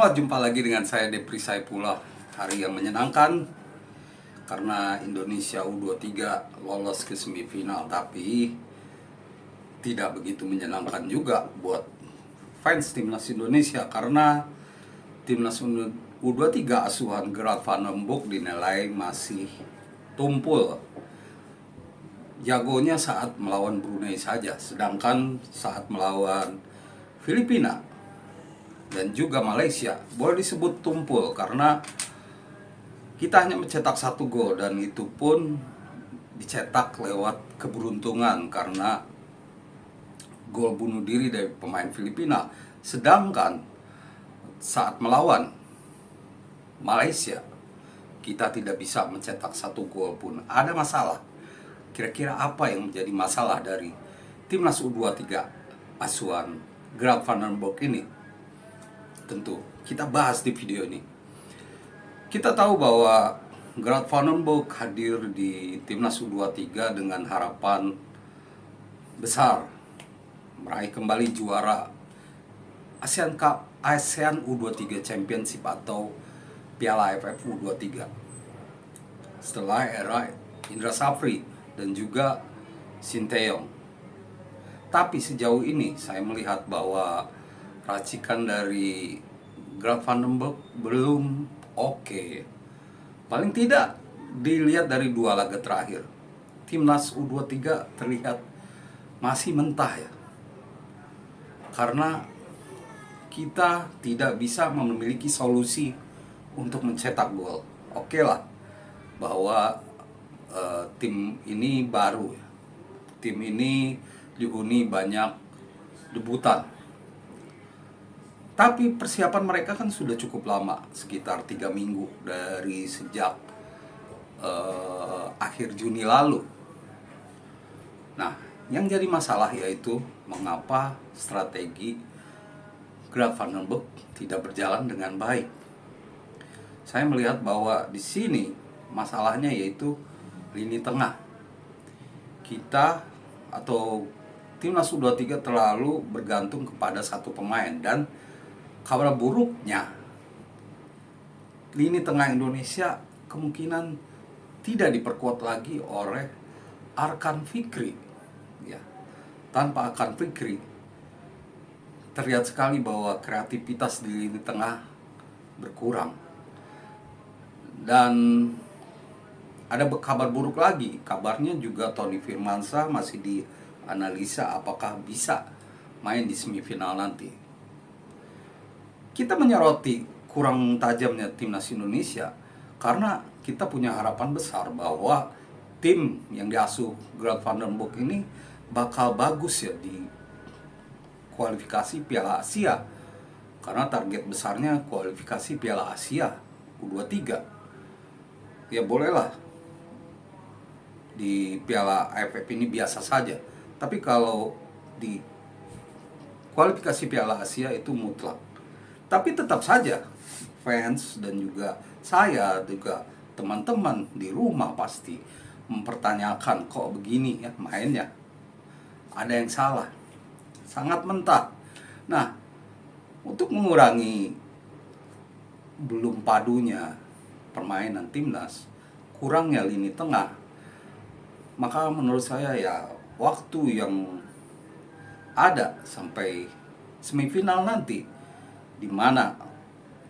semua, jumpa lagi dengan saya Depri Saipullah. Hari yang menyenangkan karena Indonesia U23 lolos ke semifinal, tapi tidak begitu menyenangkan juga buat fans timnas Indonesia karena timnas U23 asuhan Gerard van den Bosch dinilai masih tumpul. Jagonya saat melawan Brunei saja, sedangkan saat melawan Filipina dan juga Malaysia boleh disebut tumpul karena kita hanya mencetak 1 gol, dan itu pun dicetak lewat keberuntungan karena gol bunuh diri dari pemain Filipina. Sedangkan saat melawan Malaysia kita tidak bisa mencetak 1 gol pun. Ada masalah. Kira-kira apa yang menjadi masalah dari timnas U23 asuhan Gerard van den Bosch ini? Tentu kita bahas di video ini. Kita tahu bahwa Gerard van den Bosch hadir di timnas U23 dengan harapan besar meraih kembali juara ASEAN Cup, ASEAN U23 Championship atau Piala AFF U23 setelah era Indra Safri dan juga Sinteyong. Tapi sejauh ini saya melihat bahwa racikan dari Gerard van den Bosch belum oke. Paling tidak dilihat dari 2 laga terakhir, timnas U23 terlihat masih mentah ya. Karena kita tidak bisa memiliki solusi untuk mencetak gol. Oke lah bahwa tim ini baru ya. Tim ini dihuni banyak debutan. Tapi persiapan mereka kan sudah cukup lama, sekitar 3 minggu dari sejak akhir Juni lalu. Nah, yang jadi masalah yaitu mengapa strategi Gerard van den Bosch tidak berjalan dengan baik. Saya melihat bahwa di sini masalahnya yaitu lini tengah. Kita atau timnas U23 terlalu bergantung kepada satu pemain, dan kabar buruknya lini tengah Indonesia kemungkinan tidak diperkuat lagi oleh Arkan Fikri ya. Tanpa Arkan Fikri terlihat sekali bahwa kreativitas di lini tengah berkurang. Dan ada kabar buruk lagi, kabarnya juga Tony Firmansyah masih dianalisa apakah bisa main di semifinal nanti. Kita menyoroti kurang tajamnya timnas Indonesia karena kita punya harapan besar bahwa tim yang diasuh Gerard van den Bosch ini bakal bagus ya di kualifikasi Piala Asia, karena target besarnya kualifikasi Piala Asia U23. Ya bolehlah di Piala AFF ini biasa saja, tapi kalau di kualifikasi Piala Asia itu mutlak. Tapi tetap saja fans dan juga saya juga teman-teman di rumah pasti mempertanyakan, kok begini ya mainnya, ada yang salah, sangat mentah. Nah, untuk mengurangi belum padunya permainan timnas, kurangnya lini tengah, maka menurut saya ya waktu yang ada sampai semifinal nanti, di mana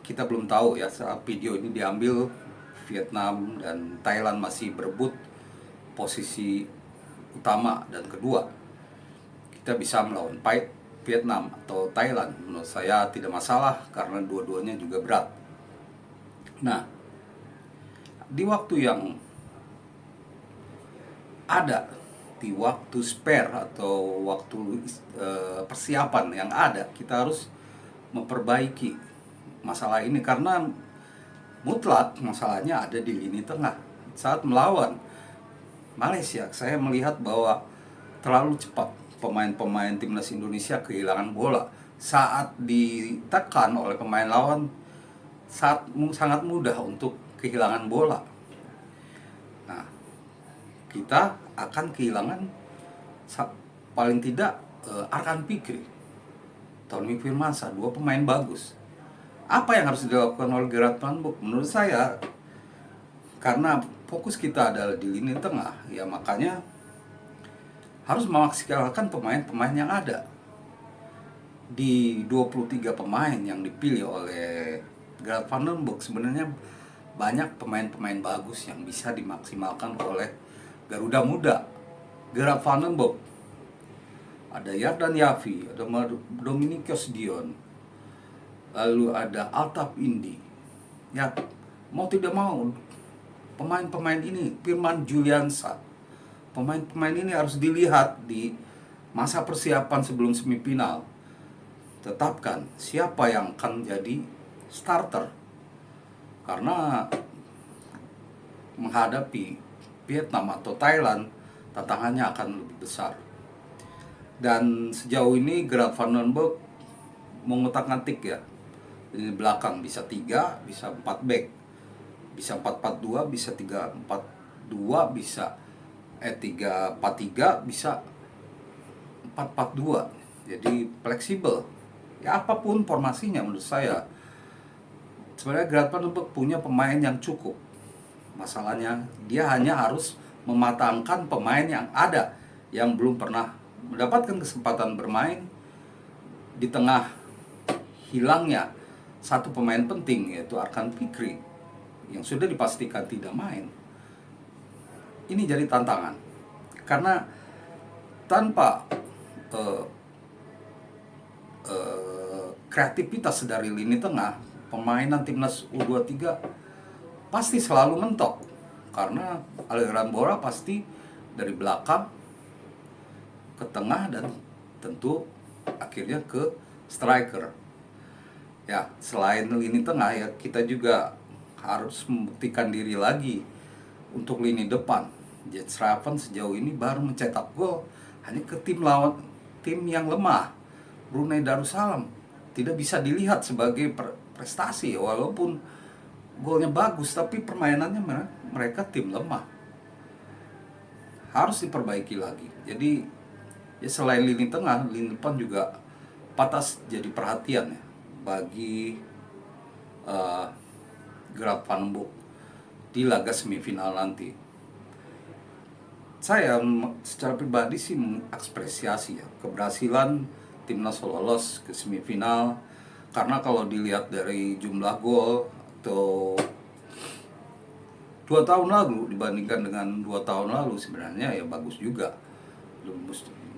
kita belum tahu ya, saat video ini diambil Vietnam dan Thailand masih berebut posisi utama dan kedua. Kita bisa melawan Vietnam atau Thailand, menurut saya tidak masalah karena dua-duanya juga berat. Nah, di waktu yang ada, di waktu spare atau waktu persiapan yang ada, kita harus memperbaiki masalah ini karena mutlak masalahnya ada di lini tengah. Saat melawan Malaysia, saya melihat bahwa terlalu cepat pemain-pemain timnas Indonesia kehilangan bola. Saat ditekan oleh pemain lawan, sangat mudah untuk kehilangan bola. Nah, kita akan kehilangan paling tidak Arkan Fikri, Tony Firmansyah, 2 pemain bagus. Apa yang harus dilakukan oleh Gerard Van Book? Menurut saya, karena fokus kita adalah di lini tengah, ya makanya harus memaksimalkan pemain-pemain yang ada. Di 23 pemain yang dipilih oleh Gerard Van Book, sebenarnya banyak pemain-pemain bagus yang bisa dimaksimalkan oleh Garuda Muda. Gerard Van Book, ada Yardan Yafi, ada Dominikus Dion, lalu ada Altaf Indi. Ya, mau tidak mau, pemain-pemain ini, Firman Juliansa, pemain-pemain ini harus dilihat di masa persiapan sebelum semifinal. Tetapkan siapa yang akan jadi starter, karena menghadapi Vietnam atau Thailand, tantangannya akan lebih besar. Dan sejauh ini Gerard Van den Berg mengutak-atik ya, di belakang bisa 3, bisa 4 back, bisa 4-4-2, bisa 3-4-2, bisa 3-4-3, bisa 4-4-2. Jadi fleksibel. Ya apapun formasinya menurut saya. Sebenarnya Gerard Van den Berg punya pemain yang cukup. Masalahnya dia hanya harus mematangkan pemain yang ada yang belum pernah mendapatkan kesempatan bermain di tengah hilangnya satu pemain penting, yaitu Arkan Fikri yang sudah dipastikan tidak main. Ini jadi tantangan karena tanpa kreativitas dari lini tengah, pemainan timnas U23 pasti selalu mentok karena aliran bola pasti dari belakang ke tengah dan tentu akhirnya ke striker. Ya, selain lini tengah ya kita juga harus membuktikan diri lagi untuk lini depan. Jet Raven sejauh ini baru mencetak gol hanya ke tim yang lemah, Brunei Darussalam. Tidak bisa dilihat sebagai prestasi walaupun golnya bagus, tapi permainannya mereka tim lemah. Harus diperbaiki lagi. Jadi ya selain lini tengah, lini depan juga pantas jadi perhatian ya bagi Gerard Van Book di laga semifinal nanti. Saya secara pribadi sih mengapresiasi ya keberhasilan timnas lolos ke semifinal, karena kalau dilihat dari jumlah gol atau 2 tahun lalu dibandingkan dengan 2 tahun lalu sebenarnya ya bagus juga. 2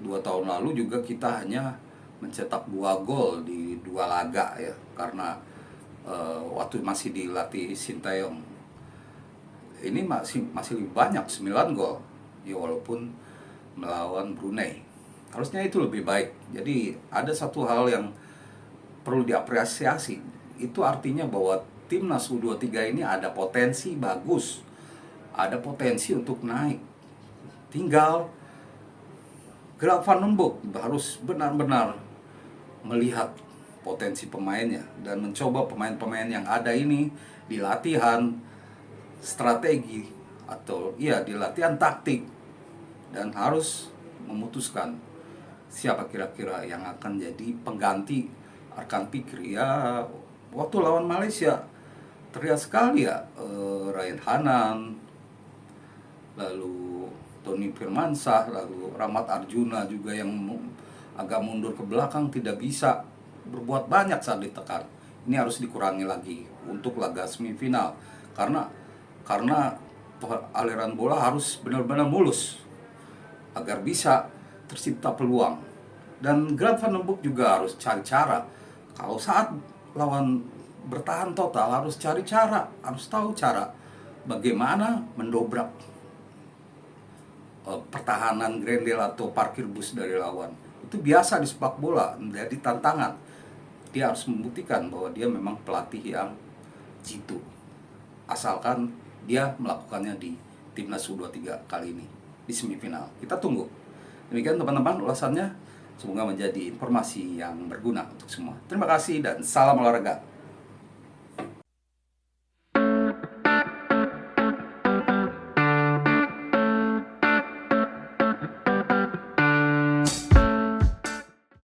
tahun lalu juga kita hanya mencetak 2 gol di 2 laga ya, karena waktu masih dilatih Sintayong. Ini masih lebih banyak 9 gol ya walaupun melawan Brunei. Harusnya itu lebih baik. Jadi ada satu hal yang perlu diapresiasi. Itu artinya bahwa timnas U23 ini ada potensi bagus, ada potensi untuk naik. Tinggal Gerard Van den Berg harus benar-benar melihat potensi pemainnya dan mencoba pemain-pemain yang ada ini di latihan strategi atau di latihan taktik, dan harus memutuskan siapa kira-kira yang akan jadi pengganti Arkan Fikri. Ya waktu lawan Malaysia terlihat sekali ya, Ryan Hanan, lalu Tony Firmansyah, lalu Rahmat Arjuna juga yang agak mundur ke belakang, tidak bisa berbuat banyak saat ditekan. Ini harus dikurangi lagi untuk laga semifinal karena aliran bola harus benar-benar mulus agar bisa tercipta peluang. Dan Gerard Van den Berg juga harus cari cara. Kalau saat lawan bertahan total, harus cari cara, harus tahu cara bagaimana mendobrak pertahanan Grendel atau parkir bus dari lawan. Itu biasa di sepak bola, menjadi tantangan. Dia harus membuktikan bahwa dia memang pelatih yang jitu, asalkan dia melakukannya di timnas U23 kali ini di semifinal. Kita tunggu. Demikian teman-teman ulasannya, semoga menjadi informasi yang berguna untuk semua. Terima kasih dan salam olahraga.